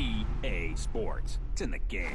EA Sports. It's in the game.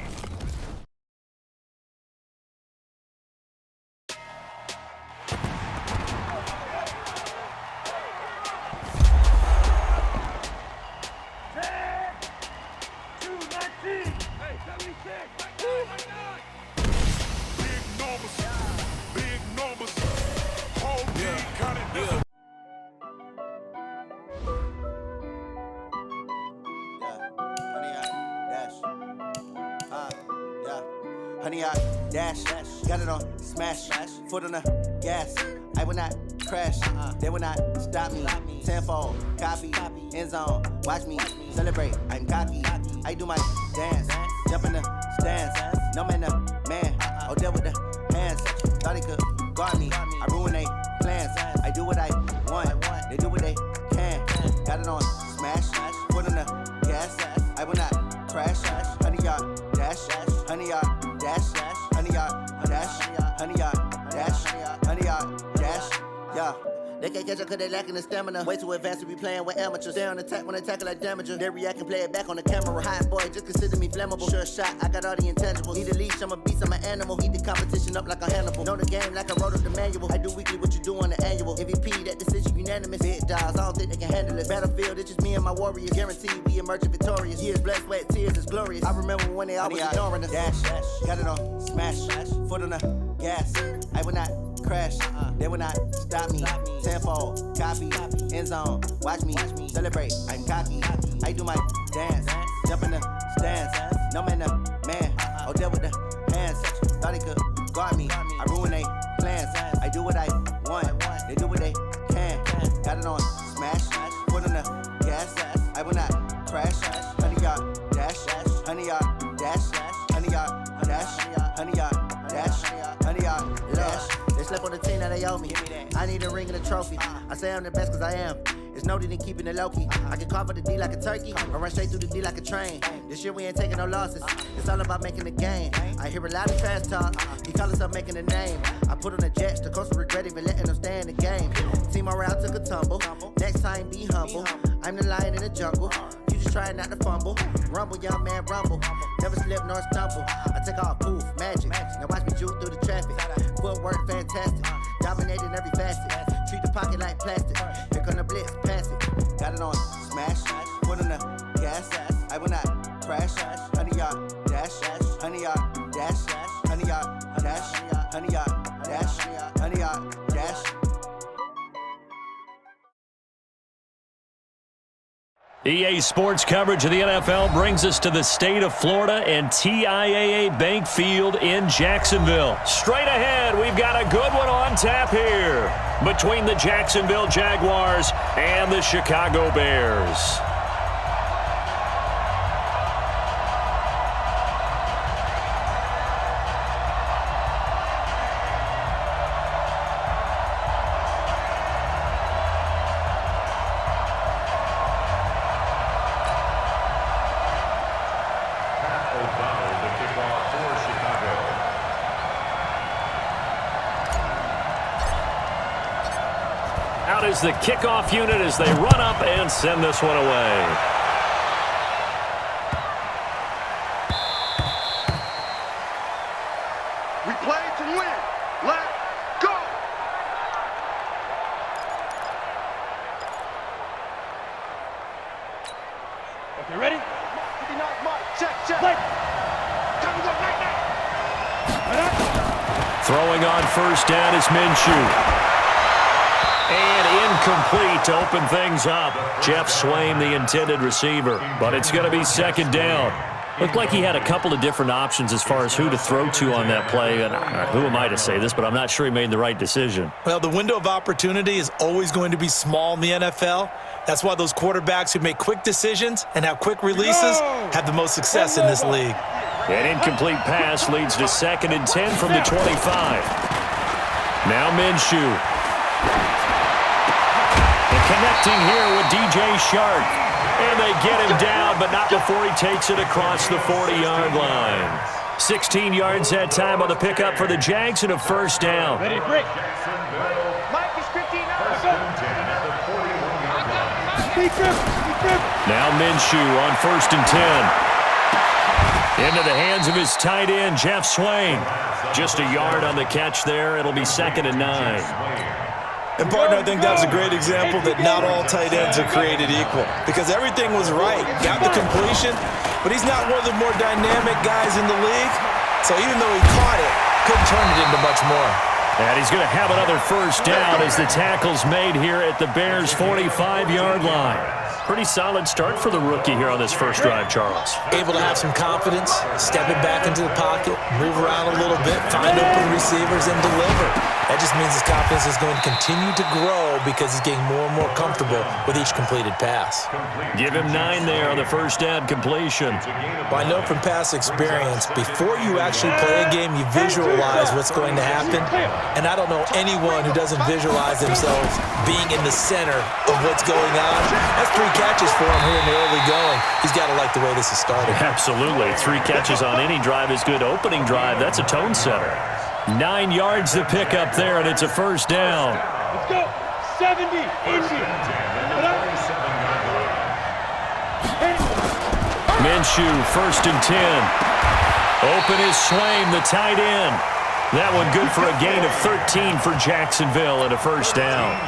Honey, I dash, got it on smash, foot on the gas. I will not crash, they will not stop me. Tenfold, copy, end zone, watch me celebrate. I'm cocky, I do my dance, jump in the stands. No man, the man, deal with the hands. Thought he could guard me, I ruin they plans. I do what I want, they do what they can. Got it on smash, foot on the gas. I will not crash, honey, y'all dash, honey, y'all dash, honey, y'all dash, honey, y'all dash, honey, y'all dash, yeah. They can't catch up cause they lacking the stamina. Way too advanced to be playing with amateurs. Stay on attack when they tackle like damager. They react and play it back on the camera. Hot boy, just consider me flammable. Sure shot, I got all the intangibles. Need a leash, I'm a beast, I'm an animal. Eat the competition up like a Hannibal. Know the game like I wrote up the manual. I do weekly what you do on the annual. MVP, that decision unanimous. Big dogs, I don't think they can handle it. Battlefield, it's just me and my warriors. Guaranteed we emerging victorious. Years, blood, sweat, tears, it's glorious. I remember when they always ignoring us. Dash, got it on smash, foot on the gas. I will not crash, they will not stop me. Tenfold, copy, end zone, watch me celebrate. I'm cocky, I do my dance, jump in the stands. No man, the man, deal with the hands. Thought he could guard me, I ruin they plans. I do what I want, they do what they can. Got it on smash, foot on the gas. I will not crash, honey, y'all dash, honey, y'all dash, honey, y'all dash, honey, y'all dash, honey, y'all dash. They slept on the team that they owe me. I need a ring and a trophy. I say I'm the best cause I am. It's no need in keeping it low-key. I can carve up the D like a turkey or run straight through the D like a train. This year we ain't taking no losses. It's all about making the game. I hear a lot of trash talk. He call himself making a name. I put on the jets. The coach will regret even letting them stay in the game. Team morale took a tumble. Next time be humble. I'm the lion in the jungle. You just trying not to fumble. Rumble, young man, rumble. Never slip nor stumble. I take off, poof, magic. Now watch me juke through the traffic. Footwork fantastic. Dominating every facet. Treat the pocket like plastic. Here come the blitz, pass it. Got it on smash, foot on the gas. I will not crash, honey, y'all dash, honey, y'all dash, honey, y'all dash, honey, y'all dash, honey, y'all dash. EA Sports coverage of the NFL brings us to the state of Florida and TIAA Bank Field in Jacksonville. Straight ahead, we've got a good one on tap here between the Jacksonville Jaguars and the Chicago Bears. Out is the kickoff unit as they run up and send this one away. We play to win. Let's go. Okay, ready? Check. Play. Time to go right now. Throwing on first down is Minshew. And incomplete to open things up. Jeff Swain, the intended receiver. But it's going to be second down. Looked like he had a couple of different options as far as who to throw to on that play. And who am I to say this, but I'm not sure he made the right decision. Well, the window of opportunity is always going to be small in the NFL. That's why those quarterbacks who make quick decisions and have quick releases have the most success in this league. An incomplete pass leads to 2nd and 10 from the 25. Now Minshew. Connecting here with DJ Shark. And they get him down, but not before he takes it across the 40-yard line. 16 yards that time on the pickup for the Jags and a first down. Ready, break. Mike is 15 now. Speed grip. Now Minshew on 1st and 10. Into the hands of his tight end, Jeff Swain. Just a yard on the catch there. It'll be 2nd and 9. And, partner, I think that was a great example that not all tight ends are created equal because everything was right. Got the completion, but he's not one of the more dynamic guys in the league. So even though he caught it, couldn't turn it into much more. And he's going to have another first down as the tackle's made here at the Bears' 45-yard line. Pretty solid start for the rookie here on this first drive, Charles. Able to have some confidence, step it back into the pocket, move around a little bit, find open receivers, and deliver. That just means his confidence is going to continue to grow because he's getting more and more comfortable with each completed pass. Give him 9 there on the first down completion. Well, I know from past experience, before you actually play a game, you visualize what's going to happen. And I don't know anyone who doesn't visualize themselves being in the center of what's going on. That's 3 catches for him here in the early going. He's got to like the way this is started. Absolutely. 3 catches on any drive is good. Opening drive, that's a tone setter. 9 yards to pick up there, and it's a first down. Let's go. 70. Indy. Minshew, 1st and 10. Open is Swain, the tight end. That one good for a gain of 13 for Jacksonville and a first down.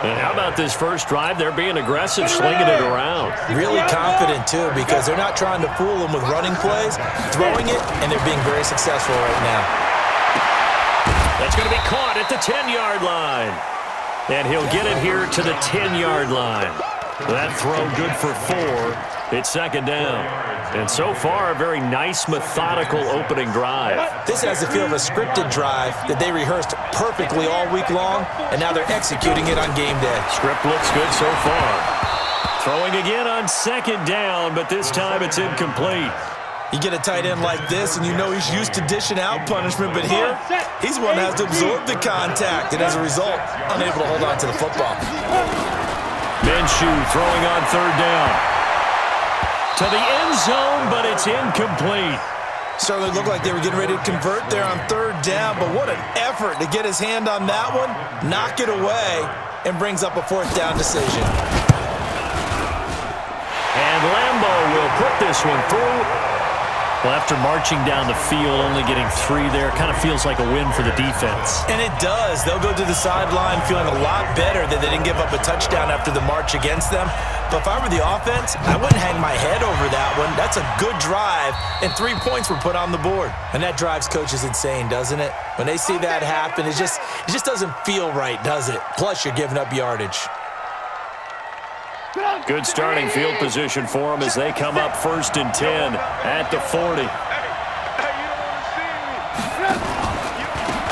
And how about this first drive? They're being aggressive, slinging it around. Really confident, too, because they're not trying to fool them with running plays, throwing it, and they're being very successful right now. That's going to be caught at the 10-yard line. And he'll get it here to the 10-yard line. That throw good for 4. It's 2nd down. And so far, a very nice, methodical opening drive. This has the feel of a scripted drive that they rehearsed perfectly all week long, and now they're executing it on game day. Script looks good so far. Throwing again on 2nd down, but this time it's incomplete. You get a tight end like this, and you know he's used to dishing out punishment, but here, he's one that has to absorb the contact, and as a result, unable to hold on to the football. Minshew throwing on 3rd down. To the end zone, but it's incomplete. Certainly looked like they were getting ready to convert there on 3rd down, but what an effort to get his hand on that one, knock it away, and brings up a 4th down decision. And Lambo will put this one through. Well, after marching down the field, only getting 3 there, kind of feels like a win for the defense. And it does. They'll go to the sideline feeling a lot better that they didn't give up a touchdown after the march against them. But if I were the offense, I wouldn't hang my head over that one. That's a good drive, and 3 points were put on the board. And that drives coaches insane, doesn't it? When they see that happen, it just doesn't feel right, does it? Plus, you're giving up yardage. Good starting field position for them as they come up 1st and 10 at the 40.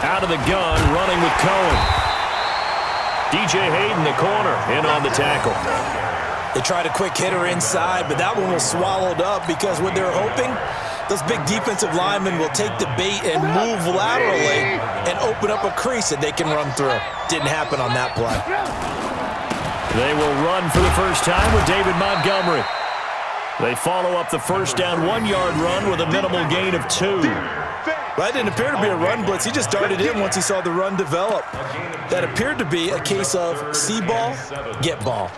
Out of the gun, running with Cohen. DJ Hayden, the corner, in on the tackle. They tried a quick hitter inside, but that one was swallowed up because what they're hoping, those big defensive linemen will take the bait and move laterally and open up a crease that they can run through. Didn't happen on that play. They will run for the first time with David Montgomery. They follow up the first down 1-yard run with a minimal gain of 2. That didn't appear to be a run blitz. He just darted in once he saw the run develop. That appeared to be a case of see ball, get ball.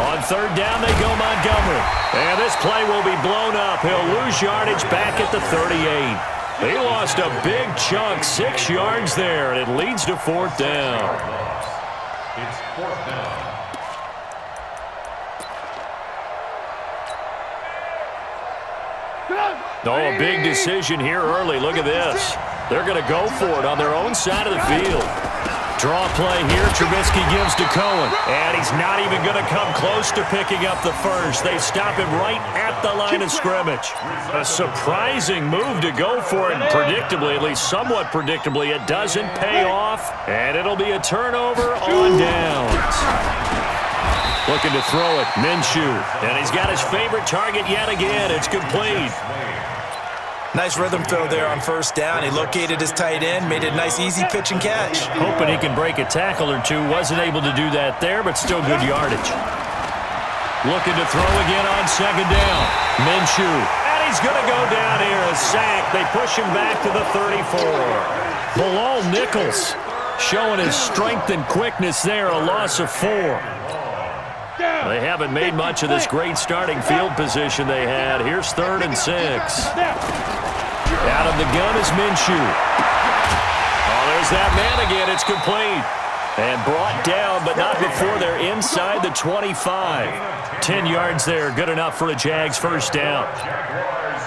On 3rd down, they go Montgomery. And this play will be blown up. He'll lose yardage back at the 38. He lost a big chunk, 6 yards there, and it leads to 4th down. It's 4th down. Oh, a big decision here early. Look at this. They're going to go for it on their own side of the field. Draw play here. Trubisky gives to Cohen. And he's not even going to come close to picking up the first. They stop him right at the line of scrimmage. A surprising move to go for it. And predictably, at least somewhat predictably, it doesn't pay off. And it'll be a turnover on downs. Looking to throw it, Minshew. And he's got his favorite target yet again. It's complete. Nice rhythm throw there on 1st down. He located his tight end, made a nice easy pitch and catch. Hoping he can break a tackle or two. Wasn't able to do that there, but still good yardage. Looking to throw again on 2nd down. Minshew. And he's going to go down here. A sack. They push him back to the 34. Bilal Nichols showing his strength and quickness there. A loss of 4. They haven't made much of this great starting field position they had. Here's 3rd and 6. Out of the gun is Minshew. Oh, there's that man again. It's complete. And brought down, but not before they're inside the 25. 10 yards there. Good enough for a Jags first down.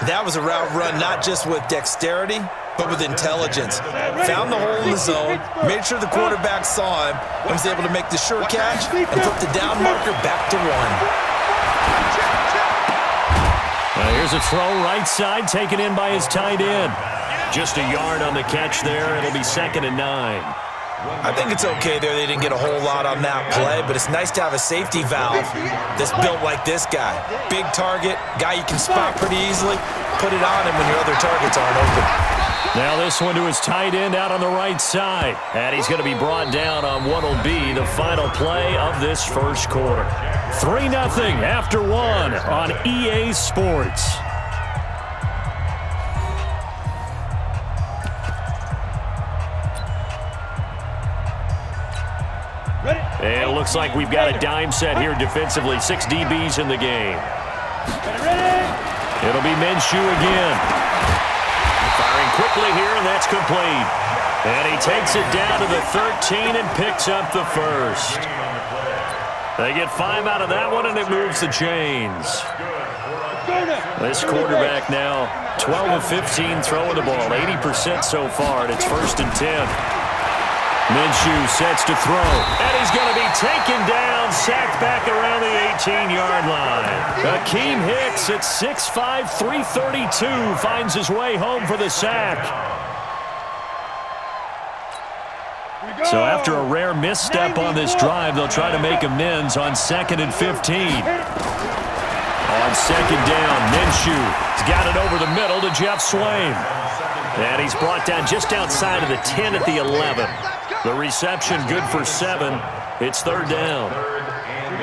That was a route run not just with dexterity, but with intelligence. Found the hole in the zone, made sure the quarterback saw him, and was able to make the sure catch and put the down marker back to 1. Here's a throw right side, taken in by his tight end. Just a yard on the catch there. It'll be 2nd and 9. I think it's okay there. They didn't get a whole lot on that play, but it's nice to have a safety valve that's built like this guy. Big target, guy you can spot pretty easily. Put it on him when your other targets aren't open. Now this one to his tight end out on the right side. And he's going to be brought down on what will be the final play of this first quarter. 3-0 after 1 on EA Sports. And it looks like we've got a dime set here defensively. 6 DBs in the game. It'll be Minshew again. Firing quickly here, and that's complete. And he takes it down to the 13 and picks up the first. They get 5 out of that one, and it moves the chains. This quarterback now 12 of 15 throwing the ball. 80% so far, and it's 1st and 10. Minshew sets to throw, and he's going to be taken down, sacked back around the 18-yard line. Akeem Hicks at 6'5", 332 finds his way home for the sack. So after a rare misstep on this drive, they'll try to make amends on 2nd and 15. On 2nd down, Minshew's got it over the middle to Jeff Swaim. And he's brought down just outside of the 10 at the 11. The reception good for 7. It's 3rd down.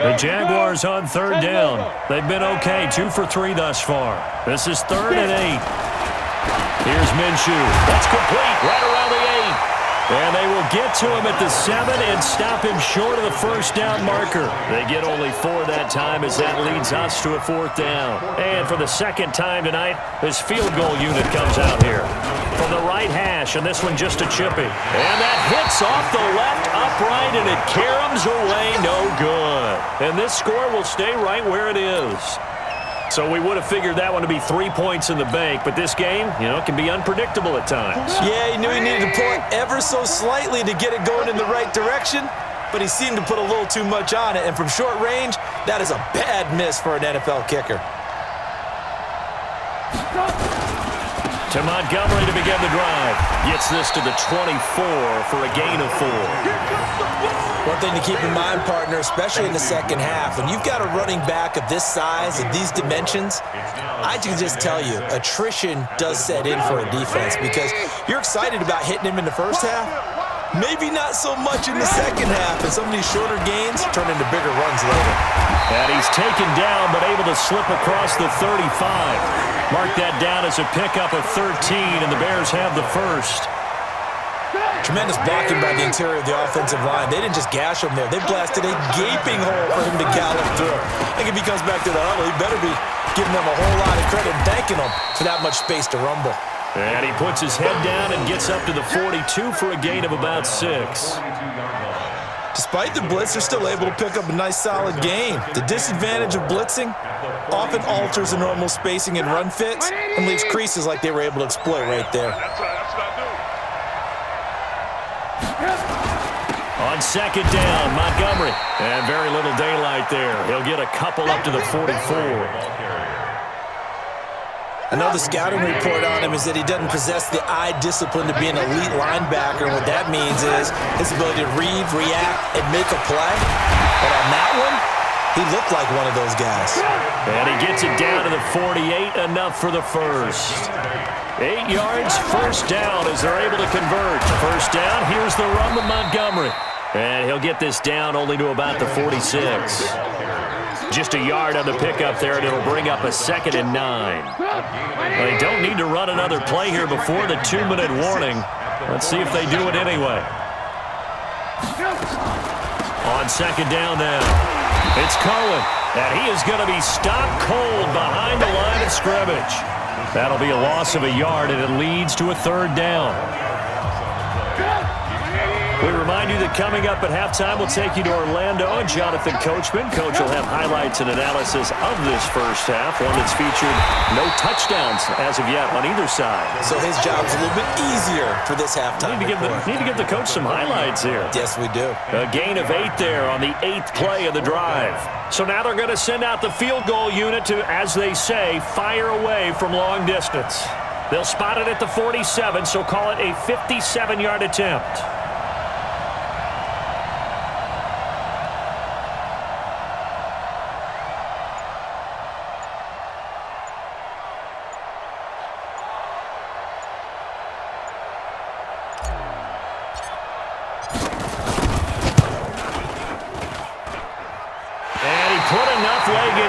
The Jaguars on 3rd down. They've been okay, 2 for 3 thus far. This is 3rd and 8. Here's Minshew. That's complete right around the 8. And they will get to him at the 7 and stop him short of the first down marker. They get only 4 that time as that leads us to a 4th down. And for the 2nd time tonight, this field goal unit comes out here. From the right hash, and this one just a chippy. And that hits off the left upright, and it caroms away no good. And this score will stay right where it is. So we would have figured that one to be 3 points in the bank, but this game, can be unpredictable at times. Yeah, he knew he needed to pull it ever so slightly to get it going in the right direction, but he seemed to put a little too much on it, and from short range, that is a bad miss for an NFL kicker. To Montgomery to begin the drive. Gets this to the 24 for a gain of 4. One thing to keep in mind, partner, especially in the second half, when you've got a running back of this size and these dimensions, I can just tell you, attrition does set in for a defense because you're excited about hitting him in the first half, maybe not so much in the second half, and some of these shorter gains turn into bigger runs later. And he's taken down but able to slip across the 35. Mark that down as a pickup of 13, and the Bears have the first. Tremendous blocking by the interior of the offensive line. They didn't just gash him there. They blasted a gaping hole for him to gallop through. I think if he comes back to the huddle, he better be giving them a whole lot of credit and thanking them for that much space to rumble. And he puts his head down and gets up to the 42 for a gain of about 6. Despite the blitz, they're still able to pick up a nice solid gain. The disadvantage of blitzing often alters the normal spacing and run fits and leaves creases like they were able to exploit right there. On 2nd down, Montgomery. And very little daylight there. He'll get a couple up to the 44. I know the scouting report on him is that he doesn't possess the eye discipline to be an elite linebacker. And what that means is his ability to read, react, and make a play. But on that one, he looked like one of those guys. And he gets it down to the 48, enough for the first. 8 yards, first down as they're able to convert. First down, here's the run to Montgomery. And he'll get this down only to about the 46. Just a yard on the pickup there, and it'll bring up a 2nd and 9. They don't need to run another play here before the 2-minute warning. Let's see if they do it anyway. On 2nd down now, it's Cohen, and he is going to be stopped cold behind the line of scrimmage. That'll be a loss of a yard, and it leads to a 3rd down. We remind you that coming up at halftime, we'll take you to Orlando and Jonathan Coachman. Coach will have highlights and analysis of this first half, one that's featured no touchdowns as of yet on either side. So his job's a little bit easier for this halftime. Need to give the coach some highlights here. Yes, we do. A gain of 8 there on the 8th play of the drive. So now they're going to send out the field goal unit to, as they say, fire away from long distance. They'll spot it at the 47, so call it a 57-yard attempt.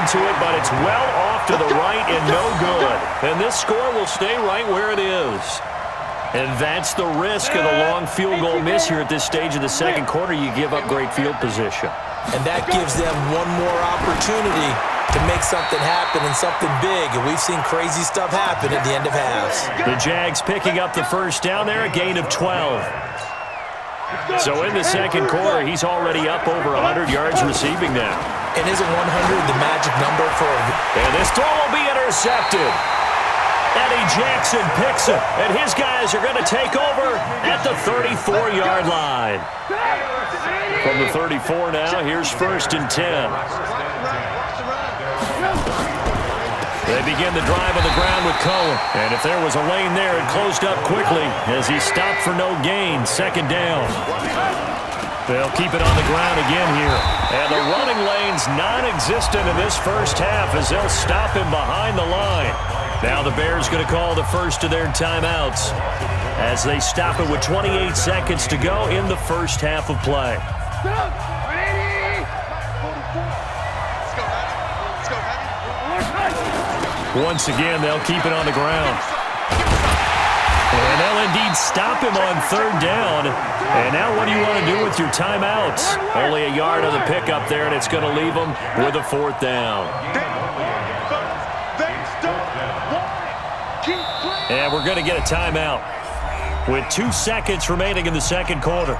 To it, but it's well off to the right and no good. And this score will stay right where it is. And that's the risk of the long field goal miss here at this stage of the second quarter. You give up great field position. And that gives them one more opportunity to make something happen and something big. And we've seen crazy stuff happen at the end of halves. The Jags picking up the first down there, a gain of 12. So in the second quarter, he's already up over 100 yards receiving now. And isn't 100 the magic number for And this throw will be intercepted. Eddie Jackson picks it, and his guys are going to take over at the 34-yard line. From the 34 now, here's 1st and 10. They begin the drive on the ground with Cohen. And if there was a lane there, it closed up quickly as he stopped for no gain. 2nd down. They'll keep it on the ground again here. And the running lane's non-existent in this first half as they'll stop him behind the line. Now the Bears going to call the first of their timeouts as they stop it with 28 seconds to go in the first half of play. Once again, they'll keep it on the ground. And they'll indeed stop him on 3rd down. And now what do you want to do with your timeouts? Only a yard on the pickup there, and it's going to leave them with a 4th down. And we're going to get a timeout with 2 seconds remaining in the second quarter.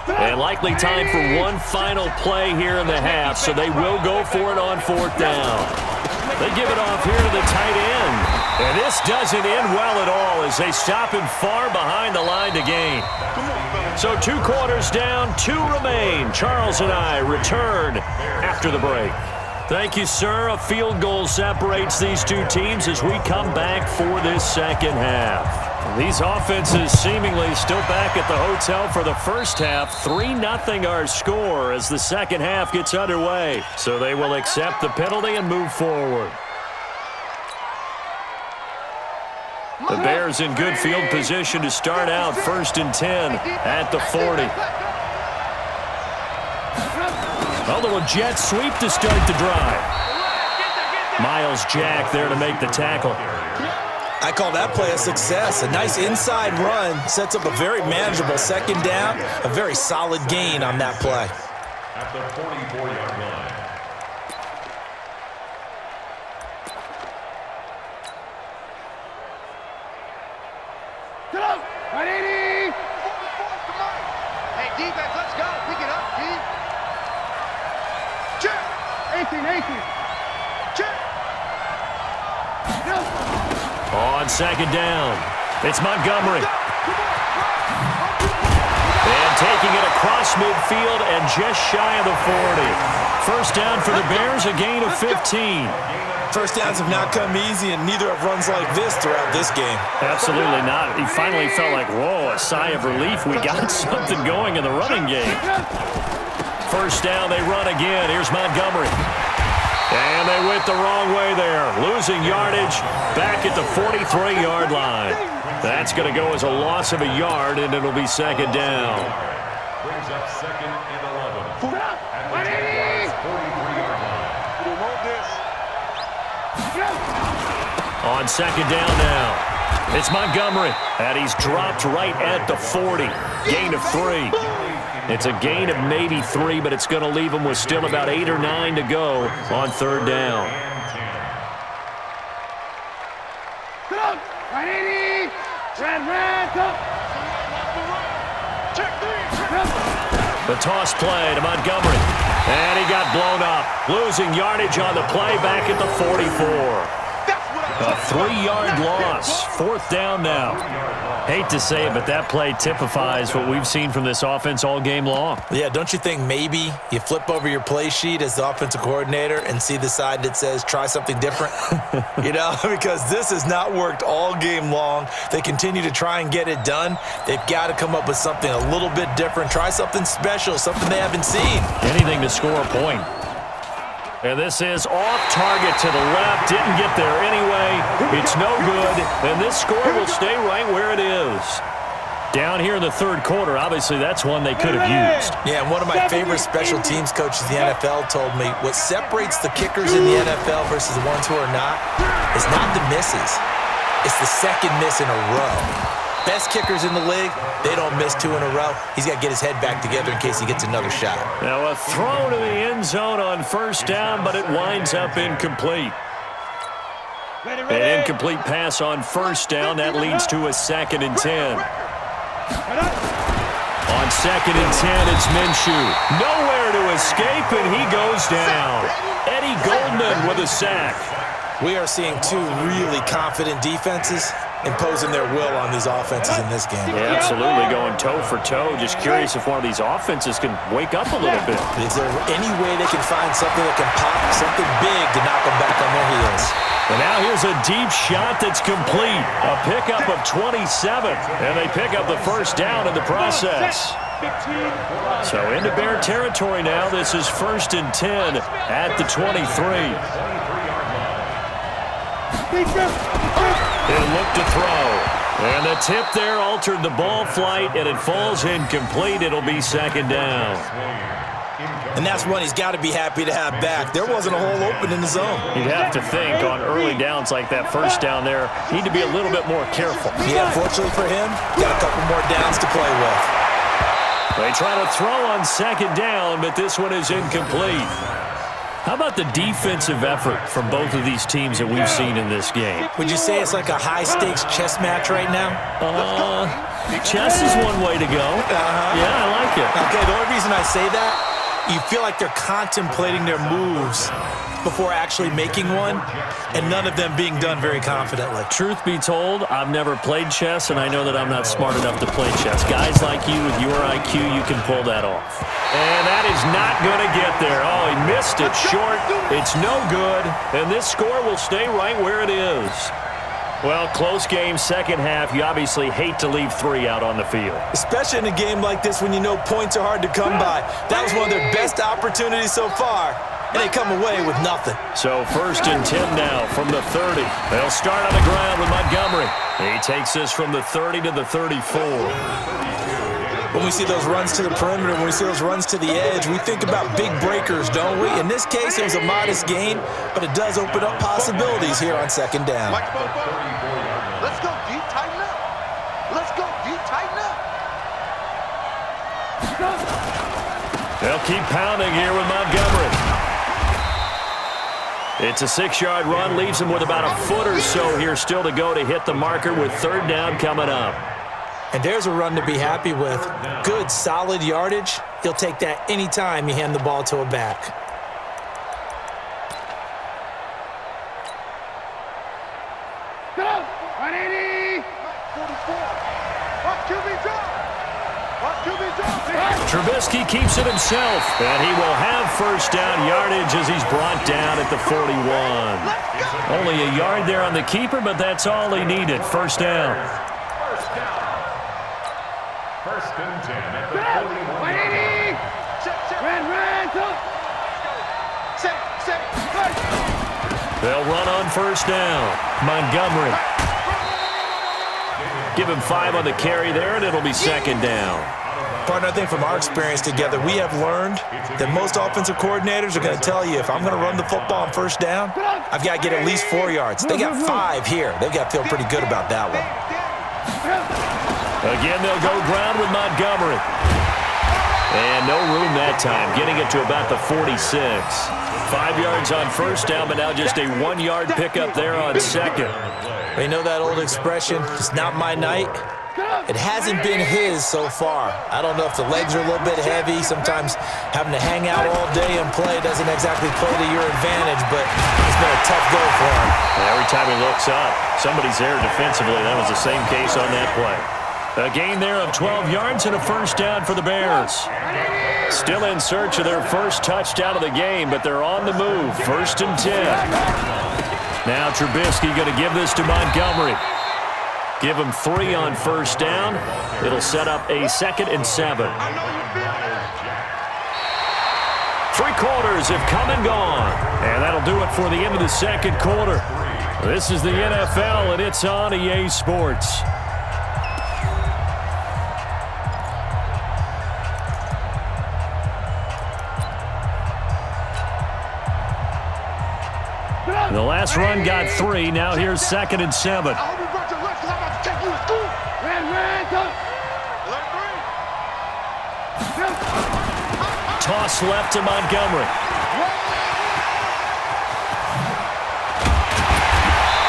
And likely time for one final play here in the half, so they will go for it on 4th down. They give it off here to the tight end. And this doesn't end well at all as they stop him far behind the line to gain. So 2 quarters down, 2 remain. Charles and I return after the break. Thank you, sir. A field goal separates these two teams as we come back for this second half. These offenses seemingly still back at the hotel for the first half. 3-0 our score as the second half gets underway. So they will accept the penalty and move forward. The Bears in good field position to start out 1st and 10 at the 40. A little jet sweep to start the drive. Miles Jack there to make the tackle. I call that play a success. A nice inside run sets up a very manageable second down. A very solid gain on that play. At the 44-yard line. Get up! 180! Hey, defense, let's go. Pick it up, D. Check! 18. Check! On second down, it's Montgomery. And taking it across midfield and just shy of the 40. First down for the Bears, a gain of 15. First downs have not come easy, and neither have runs like this throughout this game. Absolutely not. He finally felt like, whoa, a sigh of relief. We got something going in the running game. First down, they run again. Here's Montgomery. And they went the wrong way there. Losing yardage back at the 43-yard line. That's going to go as a loss of a yard, and it'll be second down. Brings up second and 11. At the 43-yard line. On second down now, it's Montgomery, and he's dropped right at the 40. Gain of 3. It's a gain of maybe 3, but it's going to leave him with still about 8 or 9 to go on third down. The toss play to Montgomery, and he got blown up. Losing yardage on the play back at the 44. A 3-yard loss. Fourth down now. Hate to say it, but that play typifies what we've seen from this offense all game long. Yeah, don't you think maybe you flip over your play sheet as the offensive coordinator and see the side that says try something different? You know, because this has not worked all game long. They continue to try and get it done. They've got to come up with something a little bit different. Try something special, something they haven't seen. Anything to score a point. And this is off target to the left. Didn't get there anyway. It's no good. And this score will stay right where it is. Down here in the third quarter, obviously that's one they could have used. Yeah, and one of my favorite special teams coaches in the NFL told me what separates the kickers in the NFL versus the ones who are not is not the misses. It's the second miss in a row. Best kickers in the league, they don't miss 2 in a row. He's got to get his head back together in case he gets another shot. Now a throw to the end zone on first down, but it winds up incomplete. An incomplete pass on first down. That leads to a 2nd and 10. On 2nd and 10, it's Minshew. Nowhere to escape, and he goes down. Eddie Goldman with a sack. We are seeing 2 really confident defenses imposing their will on these offenses in this game. Yeah, absolutely, going toe for toe. Just curious if one of these offenses can wake up a little bit. Is there any way they can find something that can pop, something big to knock them back on their heels? And now here's a deep shot that's complete. A pickup of 27, and they pick up the first down in the process. So into Bear territory now. This is 1st and 10 at the 23. He'll look to throw. And the tip there altered the ball flight, and it falls incomplete. It'll be 2nd down. And that's one he's got to be happy to have back. There wasn't a hole open in the zone. You'd have to think on early downs like that first down there, need to be a little bit more careful. Yeah, fortunately for him, got a couple more downs to play with. They try to throw on 2nd down, but this one is incomplete. How about the defensive effort from both of these teams that we've seen in this game? Would you say it's like a high-stakes chess match right now? Chess is one way to go. Yeah, I like it. Okay, the only reason I say that, you feel like they're contemplating their moves before actually making one, and none of them being done very confidently. Truth be told, I've never played chess, and I know that I'm not smart enough to play chess. Guys like you with your IQ, you can pull that off. And that is not going to get there. Oh, he missed it short. It's no good, and this score will stay right where it is. Well, close game, second half. You obviously hate to leave 3 out on the field. Especially in a game like this when you know points are hard to come by. That was one of their best opportunities so far, and they come away with nothing. So 1st and 10 now from the 30. They'll start on the ground with Montgomery. He takes this from the 30 to the 34. When we see those runs to the perimeter, when we see those runs to the edge, we think about big breakers, don't we? In this case, it was a modest gain, but it does open up possibilities here on 2nd down. Let's go deep, tighten up. Let's go deep, tighten up. They'll keep pounding here with Montgomery. It's a 6-yard run, leaves him with about a foot or so here still to go to hit the marker with 3rd down coming up. And there's a run to be happy with. Good, solid yardage. He'll take that anytime you hand the ball to a back. Go! 180! 44! Watch QB drop! Watch Trubisky keeps it himself, and he will have first down yardage as he's brought down at the 41. Only a yard there on the keeper, but that's all he needed. First down. First and 10 at the 41. They'll run on first down. Montgomery. Give him 5 on the carry there, and it'll be second down. Partner, I think from our experience together, we have learned that most offensive coordinators are going to tell you, if I'm going to run the football on first down, I've got to get at least 4 yards. They got 5 here. They've got to feel pretty good about that one. Again, they'll go ground with Montgomery. And no room that time, getting it to about the 46. 5 yards on first down, but now just a 1-yard pickup there on second. You know that old expression, it's not my night? It hasn't been his so far. I don't know if the legs are a little bit heavy. Sometimes having to hang out all day and play doesn't exactly play to your advantage, but it's been a tough go for him. Every time he looks up, somebody's there defensively. That was the same case on that play. A gain there of 12 yards and a first down for the Bears. Still in search of their first touchdown of the game, but they're on the move. First and 10. Now Trubisky going to give this to Montgomery. Give him 3 on first down. It'll set up a 2nd and 7. 3 quarters have come and gone. And that'll do it for the end of the second quarter. This is the NFL, and it's on EA Sports. The last run got 3. Now here's 2nd and 7. Toss left to Montgomery.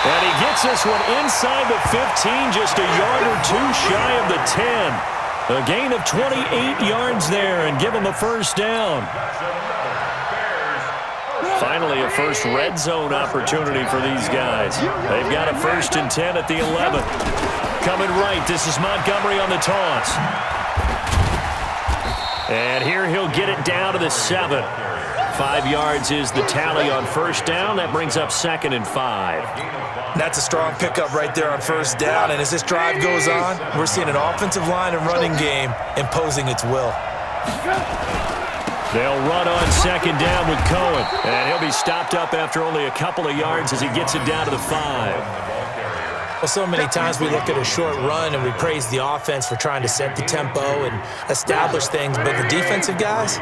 And he gets this one inside the 15, just a yard or 2 shy of the 10. A gain of 28 yards there, and give him a first down. Finally, a first red zone opportunity for these guys. They've got a 1st and 10 at the 11. Coming right, this is Montgomery on the toss. And here he'll get it down to the 7. 5 yards is the tally on first down. That brings up 2nd and 5. That's a strong pickup right there on first down. And as this drive goes on, we're seeing an offensive line and running game imposing its will. They'll run on second down with Cohen. And he'll be stopped up after only a couple of yards as he gets it down to the 5. Well, so many times we look at a short run and we praise the offense for trying to set the tempo and establish things, but the defensive guys,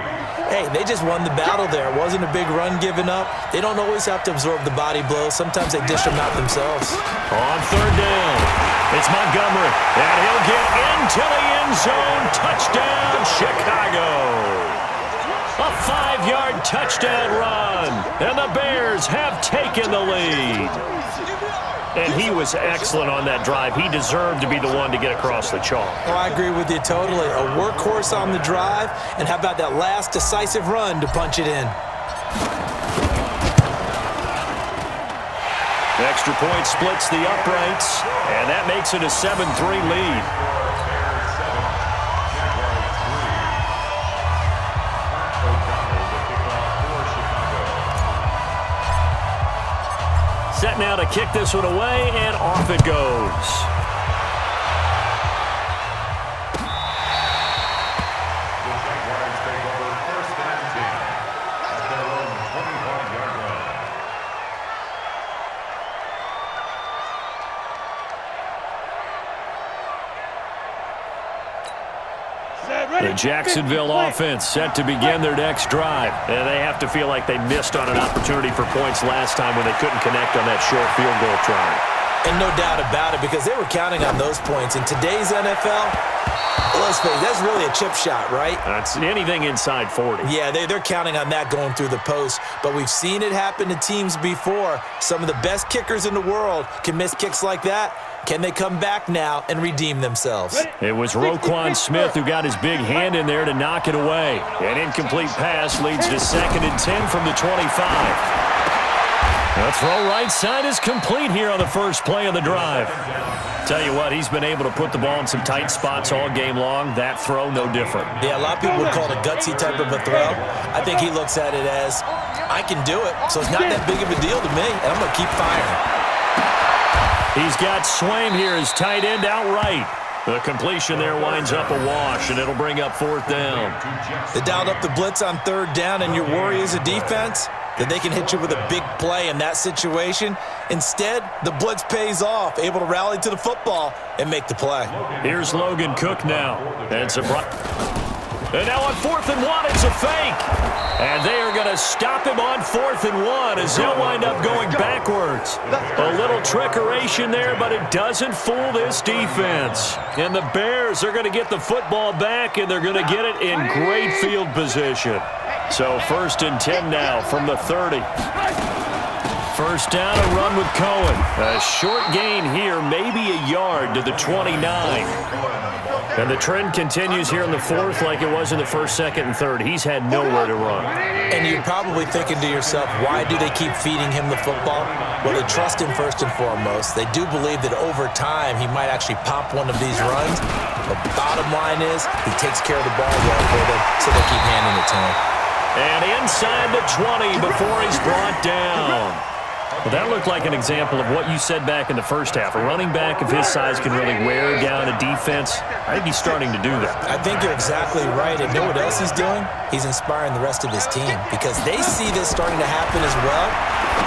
hey, they just won the battle there. It wasn't a big run given up. They don't always have to absorb the body blows. Sometimes they dish them out themselves. On third down, it's Montgomery, and he'll get into the end zone. Touchdown, Chicago. A 5-yard touchdown run, and the Bears have taken the lead. And he was excellent on that drive. He deserved to be the one to get across the chalk. Oh, I agree with you totally. A workhorse on the drive, and how about that last decisive run to punch it in? Extra point splits the uprights, and that makes it a 7-3 lead. Set now to kick this one away, and off it goes. The Jacksonville offense set to begin their next drive. And they have to feel like they missed on an opportunity for points last time when they couldn't connect on that short field goal try. And no doubt about it, because they were counting on those points. In today's NFL, let's face it, that's really a chip shot, right? That's anything inside 40. Yeah, they're counting on that going through the post. But we've seen it happen to teams before. Some of the best kickers in the world can miss kicks like that. Can they come back now and redeem themselves? It was Roquan Smith who got his big hand in there to knock it away. An incomplete pass leads to 2nd and 10 from the 25. The throw right side is complete here on the first play of the drive. Tell you what, he's been able to put the ball in some tight spots all game long. That throw, no different. Yeah, a lot of people would call it a gutsy type of a throw. I think he looks at it as, I can do it, so it's not that big of a deal to me, and I'm going to keep firing. He's got Swaim here as tight end outright. The completion there winds up a wash, and it'll bring up 4th down. They dialed up the blitz on 3rd down, and your worry as a defense that they can hit you with a big play in that situation. Instead, the blitz pays off, able to rally to the football and make the play. Here's Logan Cook now. And now on 4th and 1, it's a fake. And they are going to stop him on 4th and 1 as they'll wind up going backwards. A little trickeration there, but it doesn't fool this defense. And the Bears are going to get the football back, and they're going to get it in great field position. So 1st and 10 now from the 30. First down, a run with Cohen. A short gain here, maybe a yard to the 29. And the trend continues here in the 4th like it was in the 1st, 2nd, and 3rd. He's had nowhere to run. And you're probably thinking to yourself, why do they keep feeding him the football? Well, they trust him first and foremost. They do believe that over time he might actually pop one of these runs. The bottom line is he takes care of the ball well for them, so they keep handing it to him. And inside the 20 before he's brought down. Well, that looked like an example of what you said back in the first half. A running back of his size can really wear down a defense. I think he's starting to do that. I think you're exactly right. And you know what else he's doing? He's inspiring the rest of his team because they see this starting to happen as well.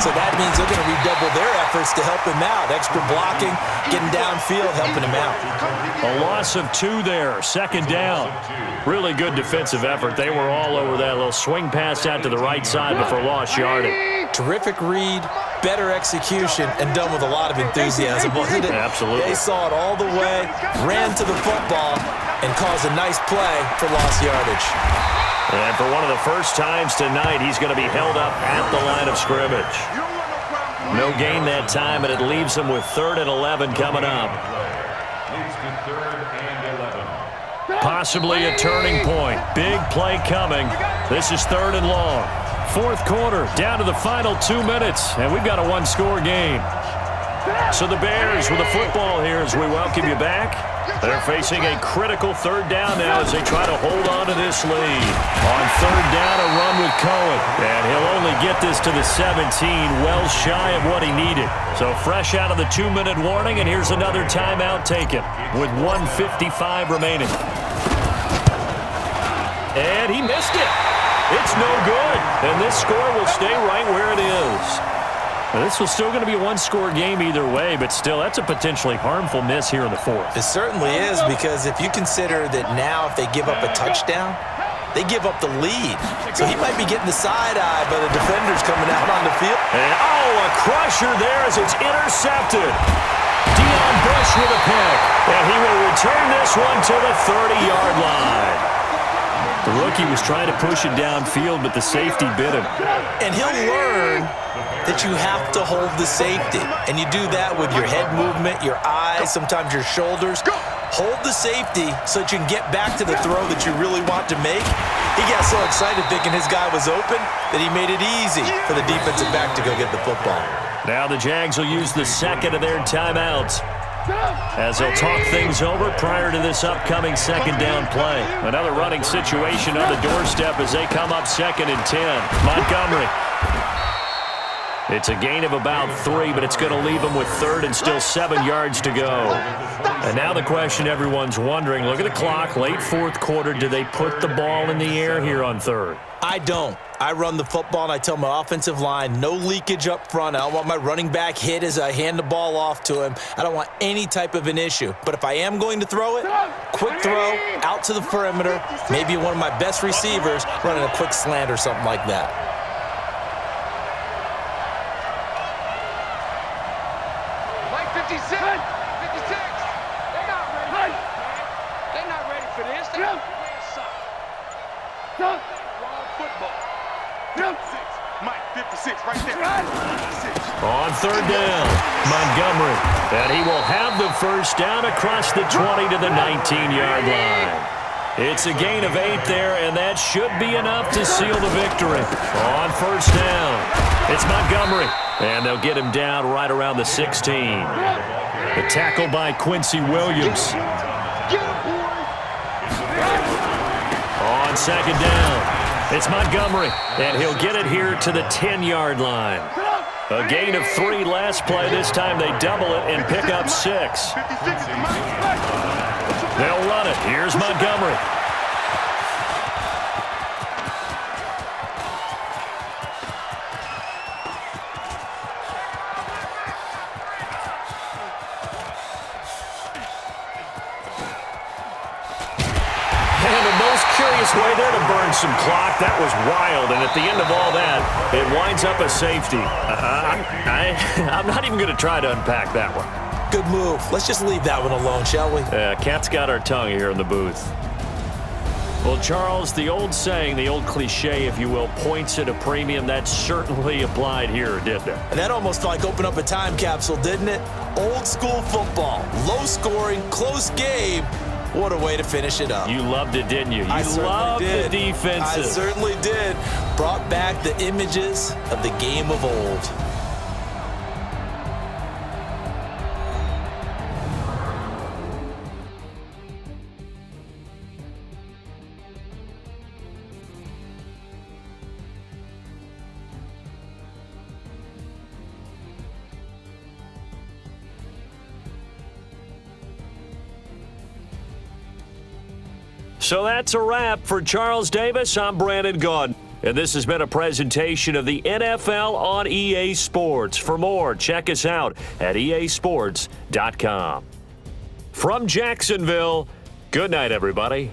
So that means they're going to redouble their efforts to help him out. Extra blocking, getting downfield, helping him out. A loss of 2 there, 2nd down. Really good defensive effort. They were all over that little swing pass out to the right side before lost yardage. Terrific read, better execution, and done with a lot of enthusiasm, wasn't it? Absolutely. They saw it all the way, ran to the football, and caused a nice play for lost yardage. And for one of the first times tonight, he's going to be held up at the line of scrimmage. No gain that time, and it leaves him with 3rd and 11 coming up. Possibly a turning point. Big play coming. This is 3rd and long. 4th quarter, down to the final 2 minutes, and we've got a 1-score game. So the Bears with the football here as we welcome you back. They're facing a critical 3rd down now as they try to hold on to this lead. On 3rd down, a run with Cohen. And he'll only get this to the 17, well shy of what he needed. So fresh out of the 2-minute warning, and here's another timeout taken with 1:55 remaining. And he missed it. It's no good. And this score will stay right where it is. Now, this was still going to be a 1-score game either way, but still, that's a potentially harmful miss here in the 4th. It certainly is, because if you consider that now if they give up a touchdown, they give up the lead. So he might be getting the side eye by the defenders coming out on the field. And, a crusher there as it's intercepted. Deion Bush with a pick. And he will return this one to the 30-yard line. The rookie was trying to push it downfield, but the safety bit him. And he'll learn that you have to hold the safety. And you do that with your head movement, your eyes, sometimes your shoulders. Hold the safety so that you can get back to the throw that you really want to make. He got so excited thinking his guy was open that he made it easy for the defensive back to go get the football. Now the Jags will use the 2nd of their timeouts as they'll talk things over prior to this upcoming 2nd down play. Another running situation on the doorstep as they come up 2nd and 10. Montgomery. It's a gain of about 3, but it's going to leave them with 3rd and still 7 yards to go. And now the question everyone's wondering, look at the clock, late 4th quarter, do they put the ball in the air here on 3rd? I don't. I run the football, and I tell my offensive line, no leakage up front. I don't want my running back hit as I hand the ball off to him. I don't want any type of an issue. But if I am going to throw it, quick throw, out to the perimeter, maybe one of my best receivers running a quick slant or something like that. Like 56. 56. They're not ready. They're not ready for this. They're not ready to suck. Wrong football. 56. Mike, 56 right there. 56. On 3rd down, Montgomery. And he will have the first down across the 20 to the 19-yard line. It's a gain of 8 there, and that should be enough to seal the victory. On 1st down. It's Montgomery, and they'll get him down right around the 16. The tackle by Quincy Williams. On second down, it's Montgomery, and he'll get it here to the 10-yard line. A gain of 3 last play. This time they double it and pick up 6. They'll run it. Here's Montgomery. Way there to burn some clock. That was wild, and at the end of all that, it winds up a safety. I'm not even going to try to unpack that one. Good move. Let's just leave that one alone, shall we? Cat's got our tongue here in the booth. Well, Charles, the old saying, the old cliche, if you will, points at a premium, that certainly applied here, didn't it? And that almost like opened up a time capsule, didn't it? Old school football, low scoring, close game. What a way to finish it up. You loved it, didn't you? I You loved did. the defenses. I certainly did. Brought back the images of the game of old. So that's a wrap for Charles Davis. I'm Brandon Gaudin, and this has been a presentation of the NFL on EA Sports. For more, check us out at easports.com. From Jacksonville, good night, everybody.